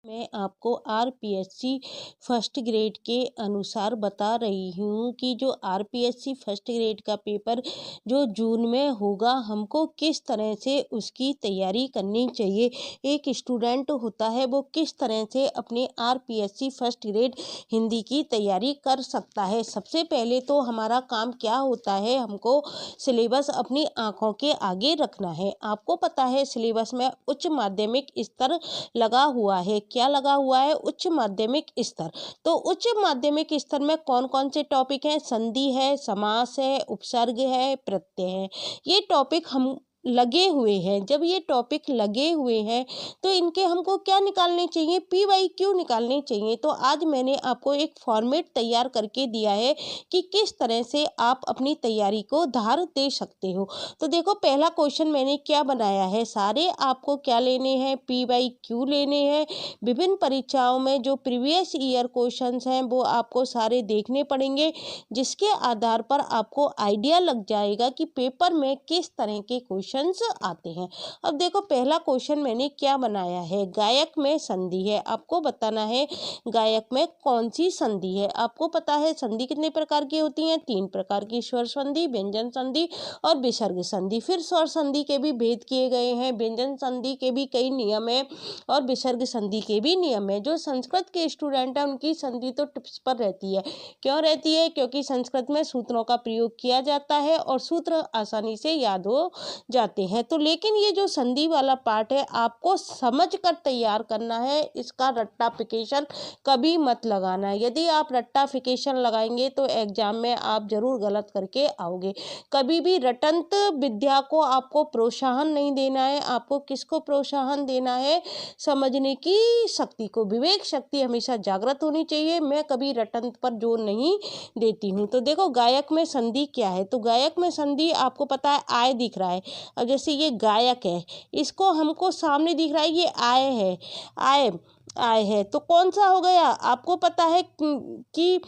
मैं आपको RPSC first grade के अनुसार बता रही हूँ कि जो आरपीएससी फर्स्ट ग्रेड का पेपर जो जून में होगा, हमको किस तरह से उसकी तैयारी करनी चाहिए। एक स्टूडेंट होता है, वो किस तरह से अपने आरपीएससी फर्स्ट ग्रेड हिंदी की तैयारी कर सकता है। सबसे पहले तो हमारा काम क्या होता है, हमको सिलेबस अपनी आंखों के आगे रखना है। आपको पता है सिलेबस में उच्च माध्यमिक स्तर लगा हुआ है। क्या लगा हुआ है? उच्च माध्यमिक स्तर। तो उच्च माध्यमिक स्तर में कौन कौन से टॉपिक हैं? संधि है, समास है, उपसर्ग है, प्रत्यय है। ये टॉपिक हम लगे हुए हैं। जब ये टॉपिक लगे हुए हैं तो इनके हमको क्या निकालने चाहिए? PYQ निकालने चाहिए। तो आज मैंने आपको एक फॉर्मेट तैयार करके दिया है कि किस तरह से आप अपनी तैयारी को धार दे सकते हो। तो देखो, पहला क्वेश्चन मैंने क्या बनाया है, सारे आपको क्या लेने हैं? PYQ लेने हैं। विभिन्न परीक्षाओं में जो प्रीवियस ईयर क्वेश्चंस हैं वो आपको सारे देखने पड़ेंगे, जिसके आधार पर आपको आइडिया लग जाएगा कि पेपर में किस तरह के क्वेश्चंस आते हैं। अब देखो, पहला क्वेश्चन मैंने क्या बनाया है, गायक में संधि है। आपको बताना है गायक में कौन सी संधि है। आपको पता है संधि कितने प्रकार की होती हैं? 3 प्रकार की, स्वर संधि, व्यंजन संधि और विसर्ग संधि। फिर स्वर संधि के भी भेद किए गए हैं, व्यंजन संधि के भी कई नियम है और विसर्ग संधि के भी नियम है। जो संस्कृत के स्टूडेंट हैं उनकी संधि तो टिप्स पर रहती है। क्यों रहती है? क्योंकि संस्कृत में सूत्रों का प्रयोग किया जाता है और सूत्र आसानी से याद हो जाते हैं। तो लेकिन ये जो संधि वाला पार्ट है, आपको समझ कर तैयार करना है। इसका रट्टाफिकेशन कभी मत लगाना है। यदि आप रट्टाफिकेशन लगाएंगे तो एग्जाम में आप जरूर गलत करके आओगे। कभी भी रटंत विद्या को आपको प्रोत्साहन नहीं देना है। आपको किसको प्रोत्साहन देना है? समझने की शक्ति को। विवेक शक्ति हमेशा जागृत होनी चाहिए। मैं कभी रटंत पर जोर नहीं देती हूँ। तो देखो, गायक में संधि क्या है। तो गायक में संधि आपको पता है, आय दिख रहा है। अब जैसे ये गायक है, इसको हमको सामने दिख रहा है, ये आय है, आय आय है। तो कौन सा हो गया? आपको पता है कि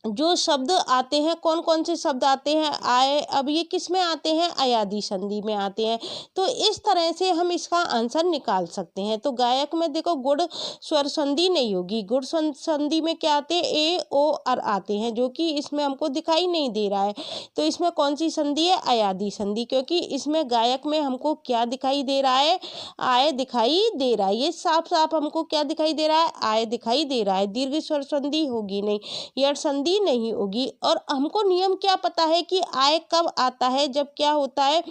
जो शब्द आते हैं, कौन कौन से शब्द आते हैं? आए। अब ये किस में आते हैं? अयादी संधि में आते हैं। तो इस तरह से हम इसका आंसर निकाल सकते हैं। तो गायक में देखो, गुण स्वर संधि नहीं होगी। गुण संधि में क्या आते हैं? ए ओ और आते हैं, जो कि इसमें हमको दिखाई नहीं दे रहा है। तो इसमें कौन सी संधि है? अयादी संधि। क्योंकि इसमें गायक में हमको क्या दिखाई दे रहा है? आय दिखाई दे रहा है। ये साफ साफ हमको क्या दिखाई दे रहा है? आय दिखाई दे रहा है। दीर्घ स्वर संधि होगी नहीं, यड़ संधि नहीं होगी। और हमको नियम क्या पता है कि आय कब आता है? जब क्या होता है?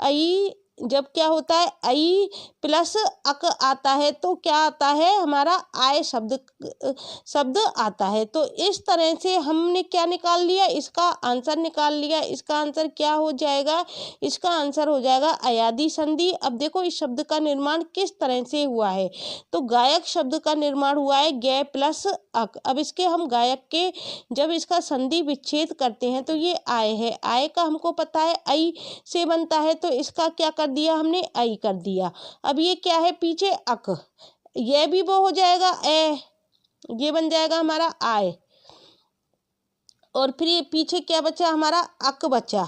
आई। जब क्या होता है? आई प्लस अक आता है तो क्या आता है? हमारा आय शब्द आता है। तो इस तरह से हमने क्या निकाल लिया? इसका आंसर निकाल लिया। इसका आंसर क्या हो जाएगा? इसका आंसर हो जाएगा अयादी संधि। अब देखो, इस शब्द का निर्माण किस तरह से हुआ है। तो गायक शब्द का निर्माण हुआ है गे प्लस अक। अब इसके हम गायक के जब इसका संधि विच्छेद करते हैं तो ये आय है। आय का हमको पता है आई से बनता है, तो इसका क्या कर दिया हमने? आई कर दिया। अब ये क्या है? पीछे अक, ये भी वो हो जाएगा ए, ये बन जाएगा हमारा आय। और फिर ये पीछे क्या बचा? हमारा अक बचा।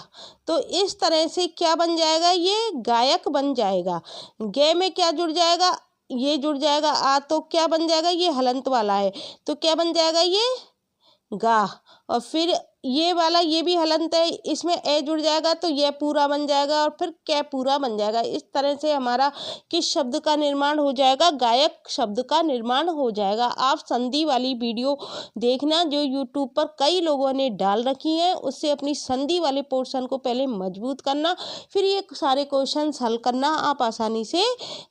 तो इस तरह से क्या बन जाएगा? ये गायक बन जाएगा। गे में क्या जुड़ जाएगा? ये जुड़ जाएगा आ। तो क्या बन जाएगा? ये हलंत वाला है, तो क्या बन जाएगा? ये गा। और फिर ये वाला, ये भी हलंत है, इसमें ए जुड़ जाएगा तो यह पूरा बन जाएगा और फिर कै पूरा बन जाएगा। इस तरह से हमारा किस शब्द का निर्माण हो जाएगा? गायक शब्द का निर्माण हो जाएगा। आप संधि वाली वीडियो देखना जो यूट्यूब पर कई लोगों ने डाल रखी है, उससे अपनी संधि वाले पोर्शन को पहले मजबूत करना, फिर ये सारे क्वेश्चन हल करना आप आसानी से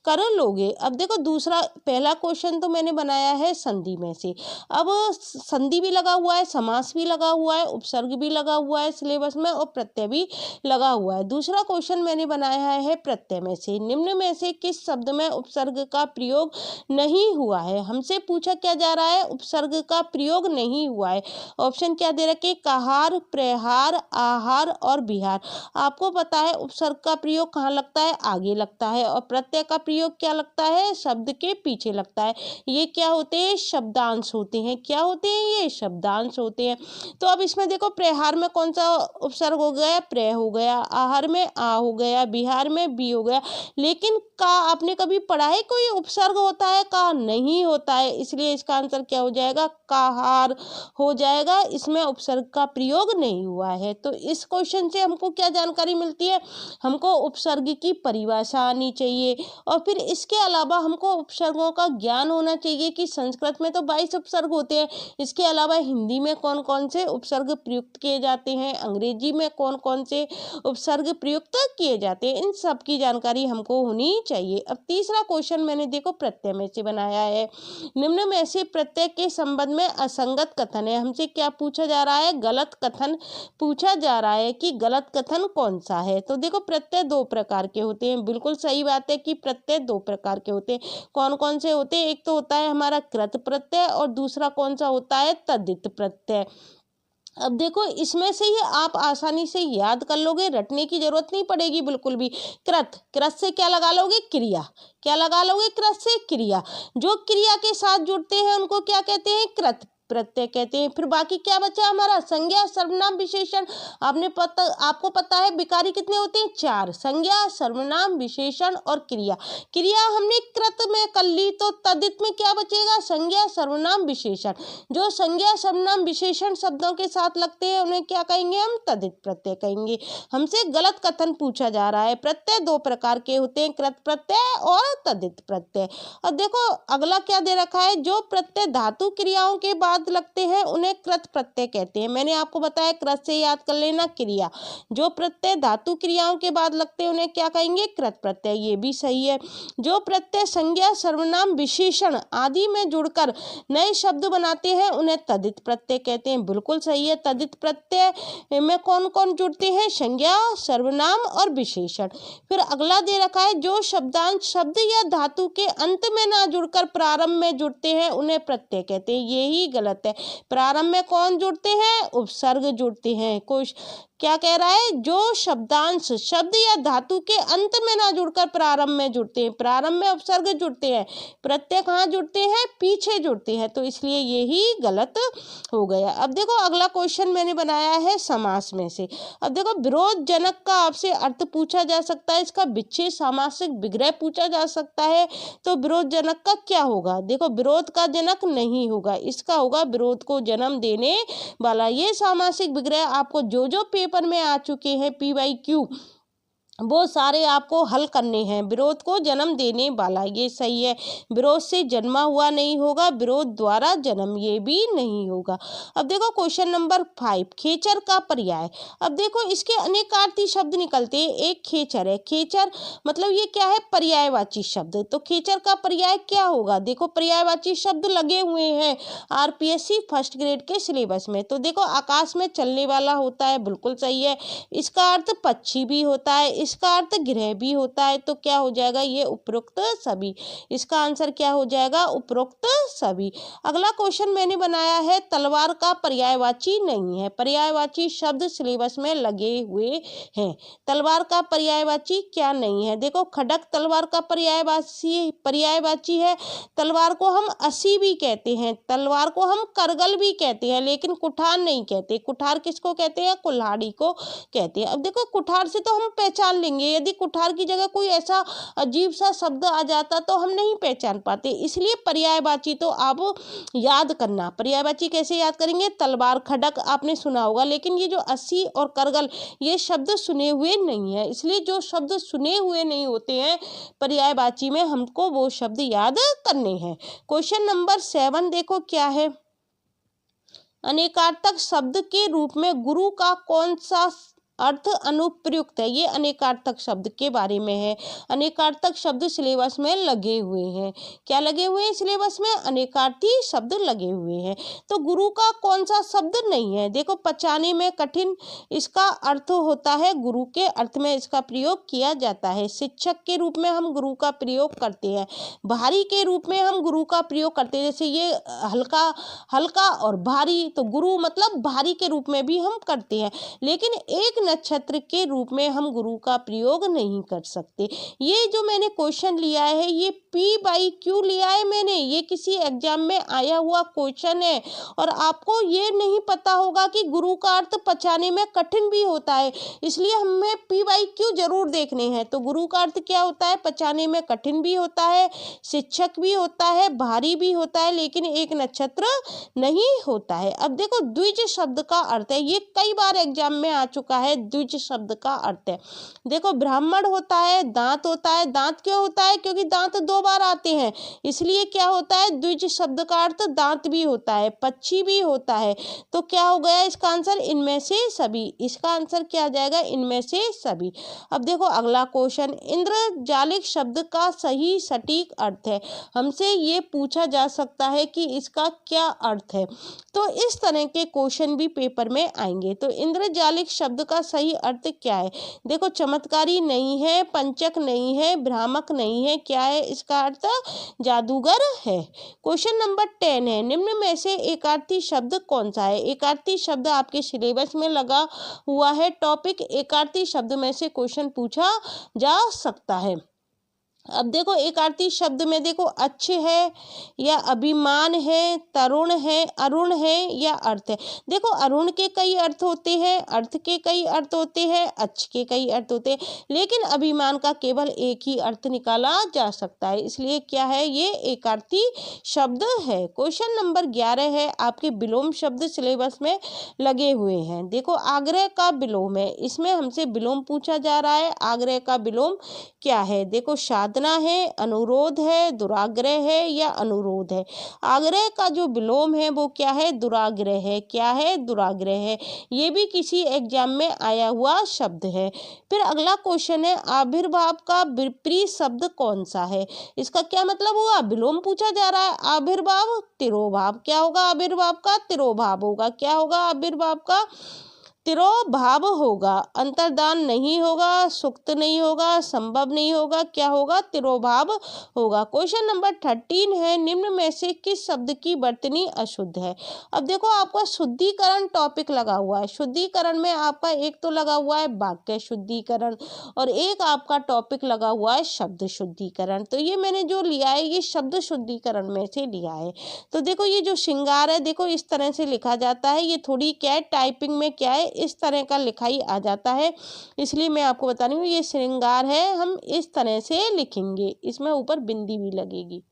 कर लोगे। अब देखो, दूसरा पहला क्वेश्चन तो मैंने बनाया है संधि में से। अब संधि भी लगा हुआ है, समास भी लगा हुआ है, उपसर्ग भी लगा हुआ है सिलेबस में और प्रत्यय भी लगा हुआ है। दूसरा क्वेश्चन मैंने बनाया है प्रत्यय में से। निम्न में से किस शब्द में उपसर्ग का प्रयोग नहीं हुआ है? हमसे पूछा क्या जा रहा है? उपसर्ग का प्रयोग नहीं हुआ है। ऑप्शन क्या दे रखे? कहार, प्रहार, आहार और बिहार। आपको पता है उपसर्ग का प्रयोग कहाँ लगता है? आगे लगता है। और प्रत्यय का प्रयोग क्या लगता है? शब्द के पीछे लगता है। ये क्या होते हैं? शब्दांश होते हैं। क्या होते हैं? ये शब्दांश होते हैं। तो अब इसमें में देखो प्रहार में कौन सा उपसर्ग हो गया, प्र हो गया, आहार में आ हो गया, बिहार में बी हो गया। लेकिन का आपने कभी पढ़ा है कोई उपसर्ग होता है, का नहीं होता है, इसलिए इसका आंसर क्या हो जाएगा, काहार हो जाएगा। इसमें उपसर्ग का प्रयोग नहीं हुआ है। तो इस क्वेश्चन से हमको क्या जानकारी मिलती है, हमको उपसर्ग की परिभाषा आनी चाहिए और फिर इसके अलावा हमको उपसर्गों का ज्ञान होना चाहिए कि संस्कृत में तो 22 उपसर्ग होते हैं, इसके अलावा हिंदी में कौन कौन से उपसर्ग प्रयुक्त किए जाते हैं, अंग्रेजी में कौन कौन से उपसर्ग प्रयुक्त किए जाते हैं, इन सब की जानकारी हमको होनी चाहिए। अब तीसरा क्वेश्चन मैंने देखो प्रत्यय में से बनाया है। निम्न में से प्रत्यय के संबंध में असंगत कथन है। हमसे क्या पूछा जा रहा है, गलत कथन पूछा जा रहा है कि गलत कथन कौन सा है। तो देखो प्रत्यय दो प्रकार के होते हैं, बिल्कुल सही बात है कि प्रत्यय दो प्रकार के होते हैं। कौन कौन से होते हैं, एक तो होता है हमारा कृत प्रत्यय और दूसरा कौन सा होता है, तद्धित प्रत्यय। अब देखो इसमें से ही आप आसानी से याद कर लोगे, रटने की जरूरत नहीं पड़ेगी बिल्कुल भी। कृत, कृत से क्या लगा लोगे, क्रिया, क्या लगा लोगे, कृत से क्रिया। जो क्रिया के साथ जुड़ते हैं उनको क्या कहते हैं, कृत प्रत्यय कहते हैं। फिर बाकी क्या बचा हमारा, संज्ञा सर्वनाम विशेषण। आपको पता है विकारी कितने होते हैं, 4, संज्ञा सर्वनाम विशेषण और क्रिया। क्रिया हमने कृत में कर ली, तो तद्धित में क्या बचेगा, संज्ञा सर्वनाम विशेषण। जो संज्ञा सर्वनाम विशेषण शब्दों के साथ लगते हैं उन्हें क्या कहेंगे, हम तद्धित प्रत्यय कहेंगे। हमसे गलत कथन पूछा जा रहा है। प्रत्यय दो प्रकार के होते हैं, कृत प्रत्यय और तद्धित प्रत्यय। और देखो अगला क्या दे रखा है, जो प्रत्यय धातु क्रियाओं के बाद लगते हैं उन्हें कृत प्रत्यय कहते हैं। मैंने आपको बताया कृत से याद कर लेना क्रिया। जो प्रत्यय धातु क्रियाओं के बाद लगते हैं उन्हें क्या कहेंगे, कृत प्रत्यय, ये भी सही है। जो प्रत्यय संज्ञा सर्वनाम विशेषण आदि में जुड़कर नए शब्द बनाते हैं उन्हें तद्धित प्रत्यय कहते हैं, बिल्कुल सही है। तद्धित प्रत्यय में कौन कौन जुड़ते हैं, संज्ञा सर्वनाम और विशेषण। फिर अगला दे रखा है, जो शब्दांश शब्द या धातु के अंत में ना जुड़कर प्रारंभ में जुड़ते हैं उन्हें प्रत्यय कहते हैं, यही गलत है। प्रारंभ में कौन जुड़ते हैं, उपसर्ग जुड़ते हैं। कुछ क्या कह रहा है, जो शब्दांश शब्द या धातु के अंत में ना जुड़कर प्रारंभ में जुड़ते हैं, प्रारंभ में उपसर्ग जुड़ते हैं, प्रत्यय कहाँ जुड़ते हैं, पीछे जुड़ते हैं, तो इसलिए यही गलत हो गया। अब देखो अगला क्वेश्चन मैंने बनाया है समास में से। अब देखो विरोध जनक का आपसे अर्थ पूछा जा सकता है, इसका विच्छेद सामासिक विग्रह पूछा जा सकता है। तो विरोध जनक का क्या होगा, देखो विरोध का जनक नहीं होगा, इसका होगा विरोध को जन्म देने वाला। ये सामासिक विग्रह आपको जो जो पेपर में आ चुके हैं PYQ वो सारे आपको हल करने हैं। विरोध को जन्म देने वाला, ये सही है। विरोध से जन्मा हुआ नहीं होगा, विरोध द्वारा जन्म, ये भी नहीं होगा। अब देखो क्वेश्चन नंबर 5, खेचर का पर्याय। अब देखो इसके अनेकार्थी शब्द निकलते हैं। एक खेचर है, खेचर मतलब ये क्या है, पर्यायवाची शब्द। तो खेचर का पर्याय क्या होगा, देखो पर्यायवाची शब्द लगे हुए हैं RPSC फर्स्ट ग्रेड के सिलेबस में। तो देखो आकाश में चलने वाला होता है, बिल्कुल सही है। इसका अर्थ पक्षी भी होता है, इसका अर्थ ग्रह भी होता है। तो क्या हो जाएगा, ये उपरोक्त सभी। इसका आंसर क्या हो जाएगा, उपरोक्त सभी। अगला क्वेश्चन मैंने बनाया है, तलवार का पर्यायवाची नहीं है। पर्यायवाची शब्द सिलेबस में लगे हुए हैं, तलवार का पर्यायवाची क्या नहीं है, देखो खड्ग तलवार का पर्यायवाची है। तलवार को हम अस्सी भी कहते हैं, तलवार को हम करगल भी कहते हैं, लेकिन कुठार नहीं कहते। कुठार किसको कहते हैं, कुल्हाड़ी को कहते हैं। अब देखो कुठार से तो हम पहचान लेंगे, यदि कुठार की जगह कोई ऐसा अजीब सा शब्द आ जाता तो हम नहीं पहचान पाते। इसलिए पर्यायवाची तो आप याद करना। पर्यायवाची कैसे याद करेंगे, तलवार खड्ग आपने सुना होगा, लेकिन ये जो अस्सी और करगल ये शब्द सुने हुए नहीं है। इसलिए जो शब्द सुने हुए नहीं होते हैं पर्यायवाची में, हमको वो शब्द याद करने हैं। क्वेश्चन नंबर 7 देखो क्या है, अनेकार्थक शब्द के रूप में गुरु का कौन सा अर्थ अनुप्रयुक्त है। ये अनेकार्थक शब्द के बारे में है। अनेकार्थक शब्द सिलेबस में लगे हुए हैं, क्या लगे हुए हैं, सिलेबस में अनेकार्थी शब्द लगे हुए हैं। तो गुरु का कौन सा शब्द नहीं है, देखो पचाने में कठिन, इसका अर्थ होता है गुरु के अर्थ में इसका प्रयोग किया जाता है। शिक्षक के रूप में हम गुरु का प्रयोग करते हैं, भारी के रूप में हम गुरु का प्रयोग करते हैं। जैसे ये हल्का हल्का और भारी, तो गुरु मतलब भारी के रूप में भी हम करते हैं। लेकिन एक नक्षत्र के रूप में हम गुरु का प्रयोग नहीं कर सकते। ये जो मैंने क्वेश्चन लिया है ये P/Q लिया है मैंने, ये किसी एग्जाम में आया हुआ क्वेश्चन है। और आपको ये नहीं पता होगा कि गुरु का अर्थ पचाने में कठिन भी होता है, इसलिए हमें P/Q जरूर देखने हैं। तो गुरु का अर्थ क्या होता है? पचाने में कठिन भी होता है, शिक्षक भी होता है, भारी भी होता है, लेकिन एक नक्षत्र नहीं होता है। अब देखो द्विज शब्द का अर्थ है, ये कई बार एग्जाम में आ चुका है। द्विज शब्द का अर्थ है, देखो ब्राह्मण होता है, दांत होता है। दांत क्यों होता है? क्योंकि दांत दो बार आते हैं, इसलिए क्या होता है? द्विज शब्द का अर्थ दांत भी होता है, पक्षी भी होता है। तो क्या हो गया इसका आंसर? इनमें से सभी। इसका आंसर क्या आ जाएगा? इनमें से सभी। अब देखो अगला क्वेश्चन, इंद्रजालिक शब्द का सही सटीक अर्थ है। हमसे ये पूछा जा सकता है कि इसका क्या अर्थ है। तो इस तरह के क्वेश्चन भी पेपर में आएंगे। तो इंद्रजालिक शब्द का सही अर्थ क्या है? देखो चमत्कारी नहीं है, पंचक नहीं है, भ्रामक नहीं है, क्या है इसका अर्थ? जादूगर है। क्वेश्चन नंबर 10 है, निम्न में से एकार्थी शब्द कौन सा है? एकार्थी शब्द आपके सिलेबस में लगा हुआ है टॉपिक, एकार्थी शब्द में से क्वेश्चन पूछा जा सकता है। अब देखो एकार्थी शब्द में देखो अच्छ है या अभिमान है, तरुण है, अरुण है या अर्थ है। देखो अरुण के कई अर्थ होते हैं, अर्थ के कई अर्थ होते हैं, अच्छ के कई अर्थ होते हैं, लेकिन अभिमान का केवल एक ही अर्थ निकाला जा सकता है, इसलिए क्या है? ये एकार्थी शब्द है। क्वेश्चन नंबर 11 है, आपके विलोम शब्द सिलेबस में लगे हुए हैं। देखो आग्रह का विलोम है, इसमें हमसे विलोम पूछा जा रहा है। आग्रह का विलोम क्या है? देखो साधना है, अनुरोध है, दुराग्रह है या अनुरोध है। आग्रह का जो विलोम है वो क्या है? दुराग्रह है। क्या है? दुराग्रह है। ये भी किसी एग्जाम में आया हुआ शब्द है। फिर अगला क्वेश्चन है, आविर्भाव का विपरीत शब्द कौन सा है? इसका क्या मतलब हुआ? विलोम पूछा जा रहा है। आविर्भाव तिरोभाव। क्या होगा? आविर्भाव का तिरोभाव होगा। क्या होगा? आविर्भाव का तिरोभाव होगा। अंतर्दान नहीं होगा, सुक्त नहीं होगा, संभव नहीं होगा, क्या होगा? तिरोभाव होगा। क्वेश्चन नंबर 13 है, निम्न में से किस शब्द की वर्तनी अशुद्ध है? अब देखो आपका शुद्धिकरण टॉपिक लगा हुआ है। शुद्धिकरण में आपका एक तो लगा हुआ है वाक्य शुद्धिकरण और एक आपका टॉपिक लगा हुआ है शब्द शुद्धिकरण। तो ये मैंने जो लिया है ये शब्द शुद्धिकरण में से लिया है। तो देखो ये जो श्रृंगार है, देखो इस तरह से लिखा जाता है। ये थोड़ी क्या है, टाइपिंग में क्या है, इस तरह का लिखाई आ जाता है, इसलिए मैं आपको बता रही हूँ ये श्रृंगार है, हम इस तरह से लिखेंगे, इसमें ऊपर बिंदी भी लगेगी।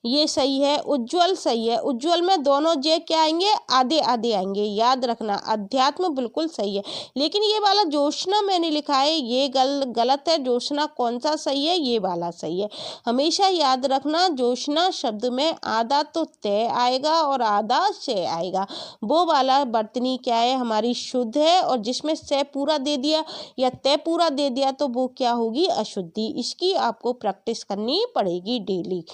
ये सही है। उज्ज्वल सही है। उज्ज्वल में दोनों जे क्या आएंगे? आधे आधे आएंगे, याद रखना। अध्यात्म बिल्कुल सही है, लेकिन ये वाला जोशना मैंने लिखा है ये गलत है। जोशना कौन सा सही है? ये वाला सही है। हमेशा याद रखना जोशना शब्द में आधा तो तय आएगा और आधा से आएगा। वो वाला वर्तनी क्या है? हमारी शुद्ध है, और जिसमें से पूरा दे दिया या तय पूरा दे दिया तो वो क्या होगी? अशुद्धि। इसकी आपको प्रैक्टिस करनी पड़ेगी डेली।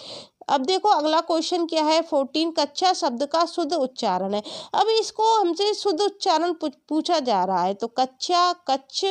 अब देखो अगला क्वेश्चन क्या है, 14, कच्चा शब्द का शुद्ध उच्चारण है। अब इसको हमसे शुद्ध उच्चारण पूछा जा रहा है। तो कच्चा, कच्छ,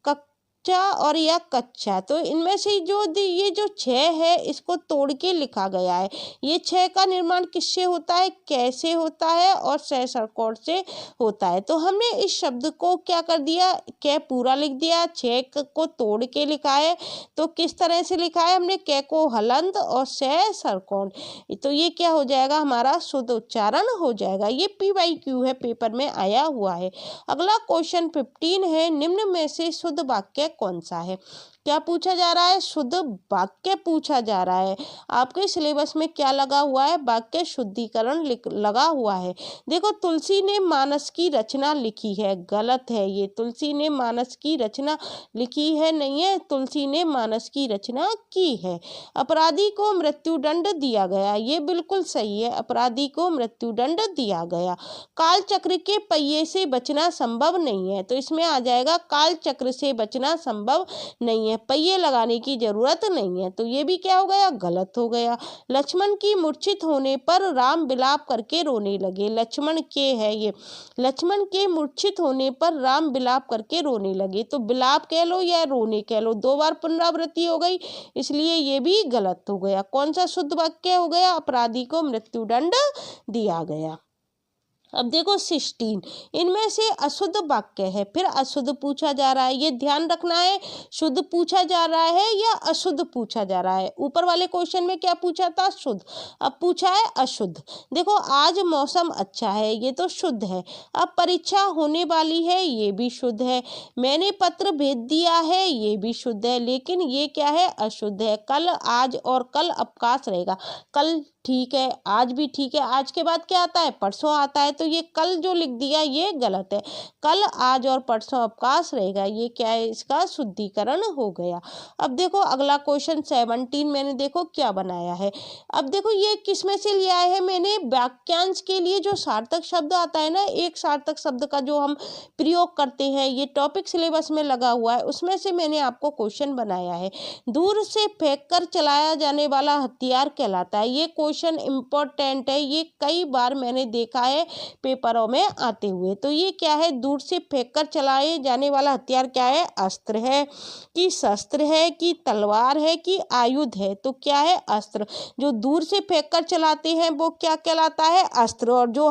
कच्चा और या कच्चा, तो इनमें से जो ये जो छह है इसको तोड़ के लिखा गया है। ये छह का निर्माण किससे होता है? कैसे होता है? और सहस्रकोण से होता है। तो हमने इस शब्द को क्या कर दिया? कै पूरा लिख दिया, छह को तोड़ के लिखा है। तो किस तरह से लिखा है हमने? कै को हलंत और सहस्रकोण। तो ये क्या हो जाएगा? हमारा शुद्ध उच्चारण हो जाएगा। ये P/Q है, पेपर में आया हुआ है। अगला क्वेश्चन 15 है, निम्न में से शुद्ध वाक्य कौन सा है? क्या पूछा जा रहा है? शुद्ध वाक्य पूछा जा रहा है। आपके सिलेबस में क्या लगा हुआ है? वाक्य शुद्धिकरण लगा हुआ है। देखो तुलसी ने मानस की रचना लिखी है, गलत है ये। तुलसी ने मानस की रचना लिखी है नहीं है, तुलसी ने मानस की रचना की है। अपराधी को मृत्युदंड दिया गया, ये बिल्कुल सही है। अपराधी को मृत्युदंड दिया गया। काल चक्र के पहिए से बचना संभव नहीं है, तो इसमें आ जाएगा काल चक्र से बचना संभव नहीं है, पहिए लगाने की जरूरत नहीं है। तो ये भी क्या हो गया? गलत हो गया। लक्ष्मण की मूर्छित होने पर राम विलाप करके रोने लगे। लक्ष्मण के है ये, लक्ष्मण के मूर्छित होने पर राम विलाप करके रोने लगे। तो विलाप कह लो या रोने कह लो, दो बार पुनरावृत्ति हो गई, इसलिए ये भी गलत हो गया। कौन सा शुद्ध वाक्य हो गया? अपराधी को मृत्युदंड दिया गया। अब देखो 16 इनमें से अशुद्ध वाक्य है, फिर अशुद्ध पूछा जा रहा है, ये ध्यान रखना है। शुद्ध पूछा जा रहा है या अशुद्ध पूछा जा रहा है। ऊपर वाले क्वेश्चन में क्या पूछा था? शुद्ध। अब पूछा है अशुद्ध। देखो आज मौसम अच्छा है, ये तो शुद्ध है। अब परीक्षा होने वाली है, ये भी शुद्ध है। मैंने पत्र भेज दिया है, ये भी शुद्ध है, लेकिन ये क्या है? अशुद्ध है। कल, आज और कल अवकाश रहेगा। कल ठीक है, आज भी ठीक है, आज के बाद क्या आता है? परसों आता है, तो ये कल जो लिख दिया ये गलत है। कल, आज और परसों अवकाश रहेगा, ये क्या है? इसका शुद्धिकरण हो गया। अब देखो अगला क्वेश्चन 17 मैंने देखो क्या बनाया है। अब देखो ये किस में से लिया है मैंने? वाक्यांश के लिए जो सार्थक शब्द आता है ना, एक सार्थक शब्द का जो हम प्रयोग करते हैं, ये टॉपिक सिलेबस में लगा हुआ है, उसमें से मैंने आपको क्वेश्चन बनाया है। दूर से फेंक कर चलाया जाने वाला हथियार कहलाता है। ये क्वेश्चन इम्पोर्टेंट है, ये कई बार मैंने देखा है पेपरों में आते हुए। तो ये क्या है? दूर से फेंक कर चलाए जाने वाला हथियार क्या है? अस्त्र है कि शस्त्र है कि तलवार है कि आयुध है? तो क्या है? अस्त्र। जो दूर से फेंक कर चलाते हैं वो क्या कहलाता है? अस्त्र। और जो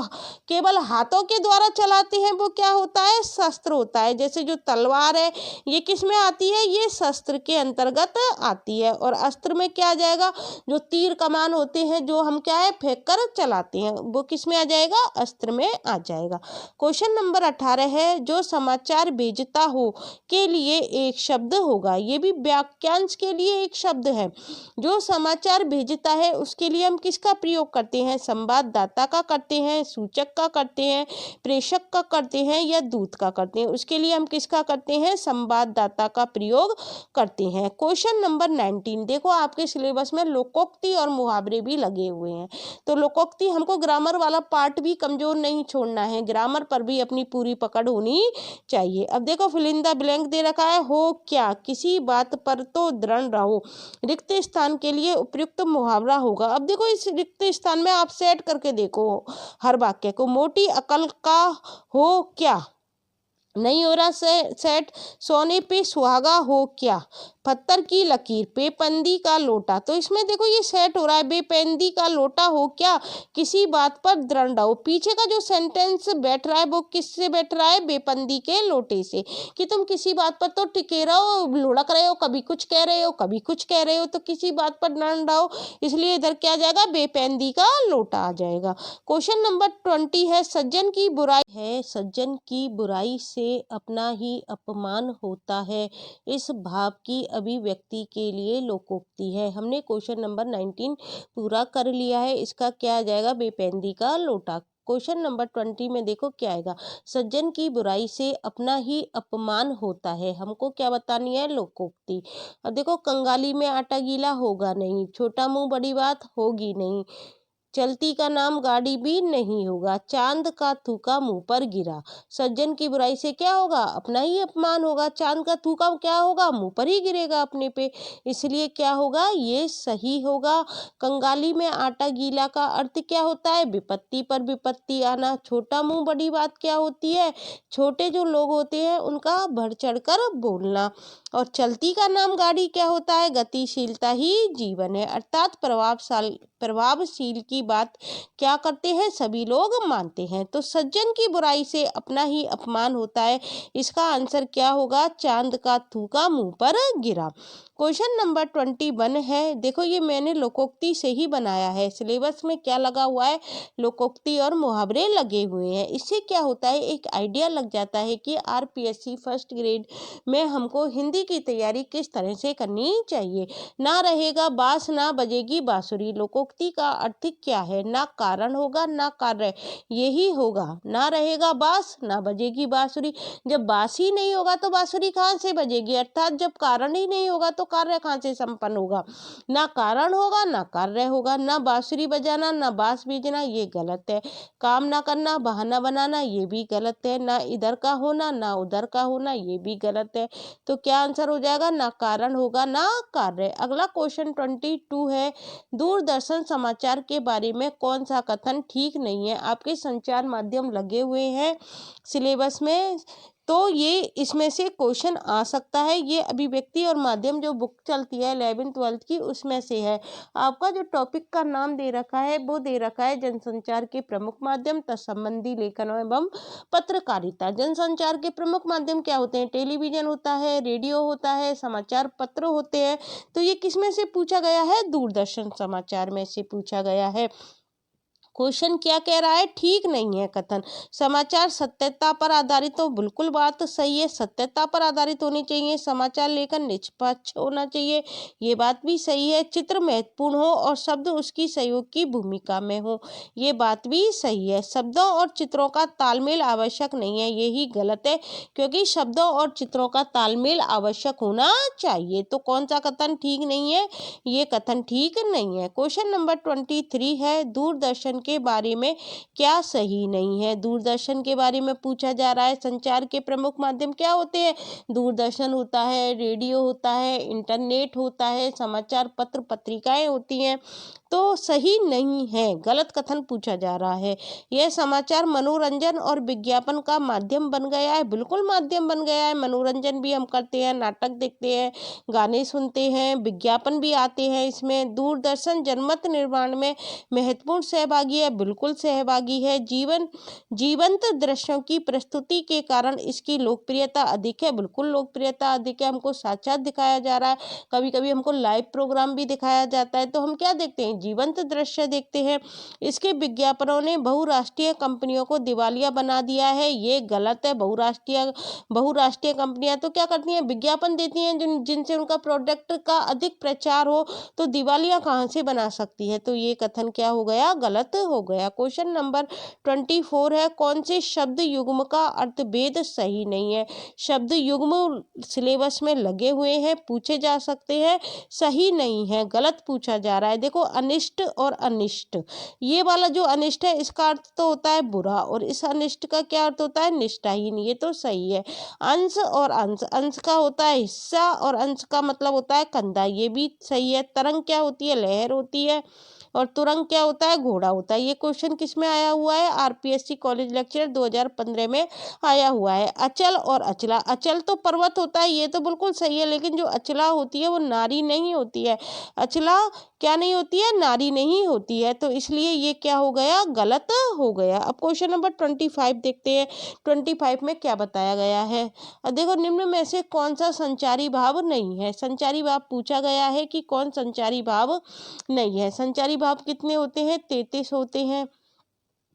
केवल हाथों के द्वारा चलाते हैं वो क्या होता है? शस्त्र होता है। जैसे जो तलवार है ये किस में आती है? ये शस्त्र के अंतर्गत आती है। और अस्त्र में क्या आ जाएगा? जो तीर कमान होते हैं जो हम क्या है फेंक कर चलाते हैं, वो किस में आ जाएगा? अस्त्र में आ जाएगा। क्वेश्चन नंबर 18 है, जो समाचार भेजता हो के लिए एक शब्द होगा। ये भी वाक्यांश के लिए एक शब्द है। जो समाचार भेजता है उसके लिए हम किसका प्रयोग करते हैं? संवाददाता का करते हैं, सूचक का करते हैं, प्रेषक का करते हैं या दूत का करते हैं? उसके लिए हम किसका करते हैं? संवाददाता का प्रयोग करते हैं। क्वेश्चन नंबर 19 देखो आपके सिलेबस में लोकोक्ति और मुहावरे भी लगे हुए हैं। तो लोकोक्ति हमको ग्रामर वाला पार्ट भी कमजोर नहीं छोड़ना है, ग्रामर पर भी अपनी पूरी पकड़ होनी चाहिए। अब देखो फिल इन द ब्लैंक दे रखा है, हो क्या, किसी बात पर तो दृढ़ रहो। रिक्त स्थान के लिए उपयुक्त मुहावरा होगा। अब देखो इस रिक्त स्थान में आप सेट करके देखो हर वाक्य को। मोटी अकल का हो क्या, नहीं हो रहा सेट। सोने पे सुहागा हो क्या, पत्थर की लकीर, बेपंदी का लोटा। तो इसमें देखो ये सेट हो रहा है, बेपंदी का लोटा हो क्या, किसी बात पर दृढ़ रहो। पीछे का जो सेंटेंस बैठ रहा है वो किससे बैठ रहा है? बेपंदी के लोटे से, कि तुम किसी बात पर तो टिके रहो, लुढ़क रहे हो, कभी कुछ कह रहे हो कभी कुछ कह रहे हो, तो किसी बात पर दृढ़ रहो, इसलिए इधर क्या आ जाएगा? बेपंदी का लोटा आ जाएगा। क्वेश्चन नंबर 20 है, सज्जन की बुराई है, सज्जन की बुराई से अपना ही अपमान होता है, इस भाव की अभिव्यक्ति के लिए लोकोक्ति है। हमने क्वेश्चन नंबर 19 पूरा कर लिया है। इसका क्या आ जाएगा? बेपैंदी का लोटा। क्वेश्चन नंबर 20 में देखो क्या आएगा, सज्जन की बुराई से अपना ही अपमान होता है, हमको क्या बतानी है? लोकोक्ति। अब देखो कंगाली में आटा गीला होगा नहीं, छोटा मुंह बड़ी बात होगी नहीं, चलती का नाम गाड़ी भी नहीं होगा, चांद का थूका मुंह पर गिरा। सज्जन की बुराई से क्या होगा? अपना ही अपमान होगा। चांद का थूका क्या होगा? मुंह पर ही गिरेगा अपने पे, इसलिए क्या होगा? ये सही होगा। कंगाली में आटा गीला का अर्थ क्या होता है? विपत्ति पर विपत्ति आना। छोटा मुंह बड़ी बात क्या होती है? छोटे जो लोग होते हैं उनका बढ़ चढ़ कर बोलना। और चलती का नाम गाड़ी क्या होता है? गतिशीलता ही जीवन है, अर्थात प्रभावशील की बात क्या करते हैं? सभी लोग मानते हैं। तो सज्जन की बुराई से अपना ही अपमान होता है, इसका आंसर क्या होगा? चांद का थूका मुंह पर गिरा। क्वेश्चन नंबर 21 है, देखो ये मैंने लोकोक्ति से ही बनाया है। सिलेबस में क्या लगा हुआ है? लोकोक्ति और मुहावरे लगे हुए हैं। इससे क्या होता है? एक आइडिया लग जाता है कि आरपीएससी फर्स्ट ग्रेड में हमको हिंदी की तैयारी किस तरह से करनी चाहिए। ना रहेगा बांस ना बजेगी बांसुरी, लोकोक्ति का अर्थ क्या है? ना कारण होगा ना कार्य, यही होगा। ना रहेगा बांस ना बजेगी बांसुरी, जब बांस ही नहीं होगा तो बांसुरी कहाँ से बजेगी? अर्थात जब कारण ही नहीं होगा तो कार्य कहाँ से संपन्न होगा? ना कारण होगा ना कार्य होगा। ना बांसुरी बजाना ना बांस बीजना, ये गलत है। काम ना करना बहाना बनाना, ये भी गलत है। ना इधर का होना ना उधर का होना, ये भी गलत है। तो क्या आंसर हो जाएगा? ना कारण होगा ना कार्य। अगला क्वेश्चन 22 है, दूरदर्शन समाचार के बारे में कौन सा कथन ठीक नहीं है? आपके संचार माध्यम लगे हुए हैं सिलेबस में, तो ये इसमें से क्वेश्चन आ सकता है। ये अभिव्यक्ति और माध्यम जो बुक चलती है 11th-12th की उसमें से है। आपका जो टॉपिक का नाम दे रखा है वो दे रखा है जनसंचार के प्रमुख माध्यम, तत्संबंधी लेखन एवं पत्रकारिता। जनसंचार के प्रमुख माध्यम क्या होते हैं? टेलीविजन होता है, रेडियो होता है, समाचार पत्र होते हैं। तो ये किसमें से पूछा गया है? दूरदर्शन समाचार में से पूछा गया है। क्वेश्चन क्या कह रहा है? ठीक नहीं है कथन। समाचार सत्यता पर आधारित, तो बिल्कुल बात सही है, सत्यता पर आधारित होनी चाहिए। समाचार लेखन निष्पक्ष होना चाहिए, ये बात भी सही है। चित्र महत्वपूर्ण हो और शब्द उसकी सहयोग की भूमिका में हो, ये बात भी सही है। शब्दों और चित्रों का तालमेल आवश्यक नहीं है, यही गलत है, क्योंकि शब्दों और चित्रों का तालमेल आवश्यक होना चाहिए। तो कौन सा कथन ठीक नहीं है? ये कथन ठीक नहीं है। क्वेश्चन नंबर 23 है, दूरदर्शन के बारे में क्या सही नहीं है? दूरदर्शन के बारे में पूछा जा रहा है। संचार के प्रमुख माध्यम क्या होते हैं? दूरदर्शन होता है, रेडियो होता है, इंटरनेट होता है, समाचार पत्र पत्रिकाएं होती हैं। तो सही नहीं है, गलत कथन पूछा जा रहा है। यह समाचार मनोरंजन और विज्ञापन का माध्यम बन गया है, बिल्कुल माध्यम बन गया है। मनोरंजन भी हम करते हैं, नाटक देखते हैं, गाने सुनते हैं, विज्ञापन भी आते हैं इसमें। दूरदर्शन जनमत निर्माण में महत्वपूर्ण सहभागी है, बिल्कुल सहभागी है। जीवंत दृश्यों की प्रस्तुति के कारण इसकी लोकप्रियता अधिक है, बिल्कुल लोकप्रियता अधिक है। हमको साक्षात दिखाया जा रहा है, कभी कभी हमको लाइव प्रोग्राम भी दिखाया जाता है, तो हम क्या देखते हैं? जीवंत दृश्य देखते हैं। इसके विज्ञापनों ने बहुराष्ट्रीय कंपनियों को दिवालिया बना दिया है, ये गलत है। बहुराष्ट्रीय कंपनियां तो क्या करती हैं? विज्ञापन देती हैं जिनसे उनका प्रोडक्ट का अधिक प्रचार हो, तो दिवालिया कहाँ से बना सकती है? तो ये कथन क्या हो गया? गलत हो गया। क्वेश्चन नंबर 24 है, कौन से शब्द युग्म का अर्थभेद सही नहीं है? शब्द युग्म सिलेबस में लगे हुए हैं, पूछे जा सकते हैं, सही नहीं है, गलत पूछा जा रहा है। देखो, अनिष्ट और अनिष्ट, ये वाला जो अनिष्ट है इसका अर्थ तो होता है बुरा, और इस अनिष्ट का क्या अर्थ होता है? निष्ठाहीन, ये तो सही है। अंश और अंश, अंश का होता है हिस्सा और अंश का मतलब होता है कंधा, ये भी सही है। तरंग क्या होती है? लहर होती है। और तुरंग क्या होता है? घोड़ा होता है। ये क्वेश्चन किस में आया हुआ है? आरपीएससी कॉलेज लेक्चर 2015 में आया हुआ है। अचल और अचला, अचल तो पर्वत होता है, ये तो बिल्कुल सही है, लेकिन जो अचला होती है वो नारी नहीं होती है। अचला क्या नहीं होती है? नारी नहीं होती है, तो इसलिए ये क्या हो गया? गलत हो गया। अब क्वेश्चन नंबर 25 देखते हैं। 25 में क्या बताया गया है? देखो, निम्न में से कौन सा संचारी भाव नहीं है? संचारी भाव पूछा गया है कि कौन संचारी भाव नहीं है। संचारी भाव कितने होते हैं? 33 होते हैं,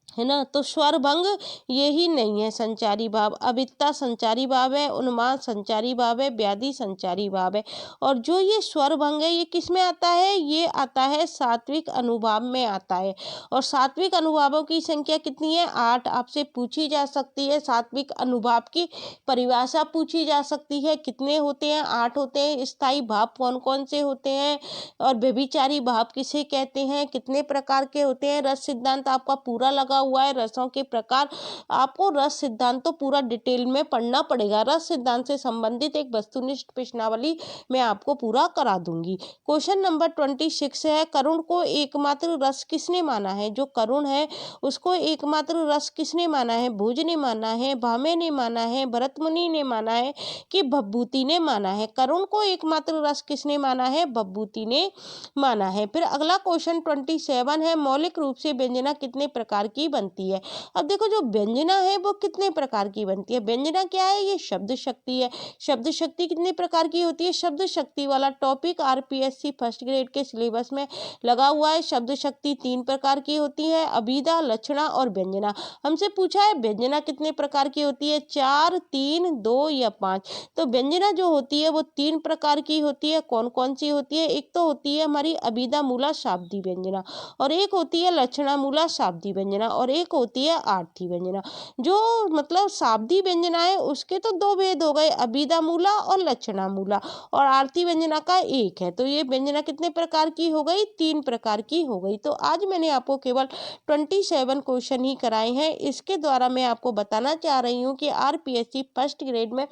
है ना। तो स्वर भंग यही नहीं है संचारी भाव। अविद्या संचारी भाव है, उन्माद संचारी भाव है, व्याधि संचारी भाव है। और जो ये स्वर भंग है ये किस में आता है? ये आता है सात्विक अनुभाव में आता है। और सात्विक अनुभावों की संख्या कितनी है? 8। आपसे पूछी जा सकती है, सात्विक अनुभाव की परिभाषा पूछी जा सकती है, कितने होते हैं? 8 होते हैं। स्थायी भाव कौन कौन से होते हैं? और व्यभिचारी भाव किसे कहते हैं? कितने प्रकार के होते हैं? रस सिद्धांत आपका पूरा लगा हुआ है, रसों के प्रकार। आपको रस सिद्धांत तो पूरा डिटेल में पढ़ना पड़ेगा। रस सिद्धांत से संबंधित एक वस्तुनिष्ठ प्रश्नावली मैं आपको पूरा करा दूंगी। क्वेश्चन नंबर 26 है, करुण को एकमात्र रस किसने माना है? जो करुण है उसको एकमात्र रस किसने माना है? भोज ने माना है, भामे ने माना है, भरत मुनि ने माना है, कि भभूति ने माना है? करुण को एकमात्र रस किसने माना है? भभूति ने माना है। फिर अगला क्वेश्चन 27 है, मौलिक रूप से व्यंजना कितने प्रकार की बनती है? अब देखो, जो व्यंजना है वो कितने प्रकार की बनती है? व्यंजना क्या है? ये शब्द शक्ति है। शब्द शक्ति कितने प्रकार की होती है? शब्द शक्ति वाला टॉपिक आरपीएससी फर्स्ट ग्रेड के सिलेबस में लगा हुआ है। शब्द शक्ति 3 प्रकार की होती है, अभिधा, लक्षणा और व्यंजना। हमसे पूछा है व्यंजना कितने प्रकार की होती है? 4, 3, 2 या 5। तो व्यंजना जो होती है वो 3 प्रकार की होती है। कौन कौन सी होती है? एक तो होती है हमारी अभिधा मूला शाब्दी व्यंजना, और एक होती है लक्षणा मूला शाब्दी व्यंजना, और एक होती है आर्थी व्यंजना। जो मतलब शाब्दी व्यंजना है उसके तो 2 भेद हो गए, अभिधा मूला और लक्षणा मूला, और आर्थी व्यंजना का एक है। तो ये व्यंजना कितने प्रकार की हो गई? 3 प्रकार की हो गई। तो आज मैंने आपको केवल 27 क्वेश्चन ही कराए हैं। इसके द्वारा मैं आपको बताना चाह रही हूँ कि आरपीएससी फर्स्ट ग्रेड में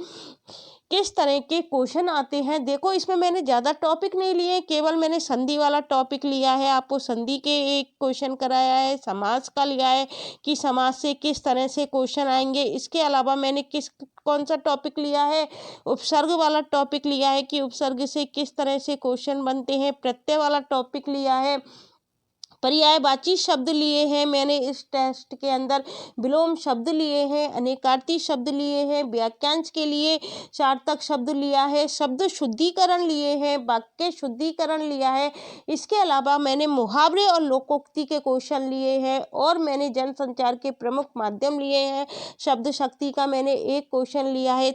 किस तरह के क्वेश्चन आते हैं। देखो इसमें मैंने ज़्यादा टॉपिक नहीं लिए, केवल मैंने संधि वाला टॉपिक लिया है, आपको संधि के एक क्वेश्चन कराया है, समास का लिया है कि समास से किस तरह से क्वेश्चन आएंगे। इसके अलावा मैंने कौन सा टॉपिक लिया है, उपसर्ग वाला टॉपिक लिया है कि उपसर्ग से किस तरह से क्वेश्चन बनते हैं। प्रत्यय वाला टॉपिक लिया है, पर्यायवाची शब्द लिए हैं मैंने इस टेस्ट के अंदर, विलोम शब्द लिए हैं, अनेकार्थी शब्द लिए हैं, वाक्यांश के लिए सार्थक शब्द लिया है, शब्द शुद्धिकरण लिए हैं, वाक्य शुद्धिकरण लिया है। इसके अलावा मैंने मुहावरे और लोकोक्ति के क्वेश्चन लिए हैं और मैंने जनसंचार के प्रमुख माध्यम लिए हैं। शब्द शक्ति का मैंने एक क्वेश्चन लिया है,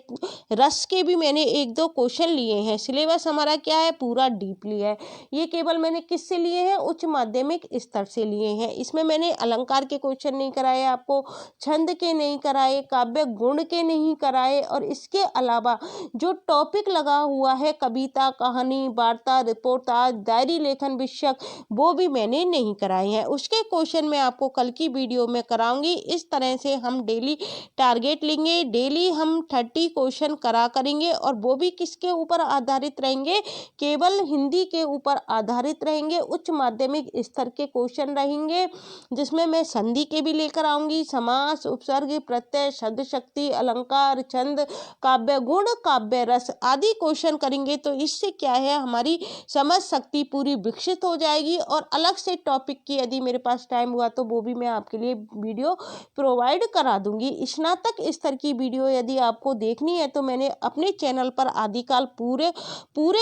रस के भी मैंने एक दो क्वेश्चन लिए हैं। सिलेबस हमारा क्या है, पूरा डीपली है। ये केवल मैंने किससे लिए हैं, उच्च माध्यमिक स्तर से लिए हैं। इसमें मैंने अलंकार के क्वेश्चन नहीं कराए आपको, छंद के नहीं कराए, काव्य गुण के नहीं कराए, और इसके अलावा जो टॉपिक लगा हुआ है कविता, कहानी, वार्ता, रिपोर्टाज, डायरी लेखन विषयक, वो भी मैंने नहीं कराए हैं। उसके क्वेश्चन मैं आपको कल की वीडियो में कराऊंगी। इस तरह से हम डेली टारगेट लेंगे, डेली हम 30 क्वेश्चन करा करेंगे, और वो भी किसके ऊपर आधारित रहेंगे, केवल हिंदी के ऊपर आधारित रहेंगे। उच्च माध्यमिक स्तर के क्वेश्चन रहेंगे जिसमें मैं संधि के भी लेकर आऊंगी, समास, उपसर्ग, प्रत्यय, शब्द शक्ति, अलंकार, छंद, काव्य गुण, काव्य रस आदि क्वेश्चन करेंगे। तो इससे क्या है, हमारी समझ शक्ति पूरी विकसित हो जाएगी। और अलग से टॉपिक की यदि मेरे पास टाइम हुआ तो वो भी मैं आपके लिए वीडियो प्रोवाइड करा दूंगी। स्नातक स्तर की वीडियो यदि आपको देखनी है तो मैंने अपने चैनल पर आदिकाल पूरे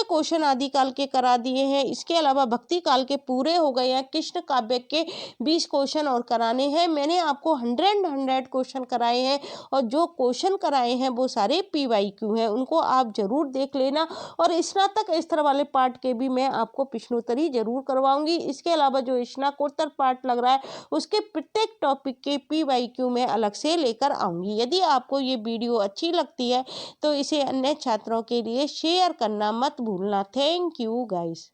क्वेश्चन आदिकाल के करा दिए हैं। इसके अलावा भक्ति काल के पूरे हो गए हैं, कृष्ण काव्य के 20 क्वेश्चन और कराने हैं। मैंने आपको 100 क्वेश्चन कराए हैं, और जो क्वेश्चन कराए हैं वो सारे PYQ हैं, उनको आप जरूर देख लेना। और स्नातक स्तर वाले पार्ट के भी मैं आपको प्रश्नोत्तरी जरूर करवाऊंगी। इसके अलावा जो स्नाकोत्तर पार्ट लग रहा है उसके प्रत्येक टॉपिक के PYQ मैं अलग से लेकर आऊंगी। यदि आपको ये वीडियो अच्छी लगती है तो इसे अन्य छात्रों के लिए शेयर करना मत भूलना। Thank you guys.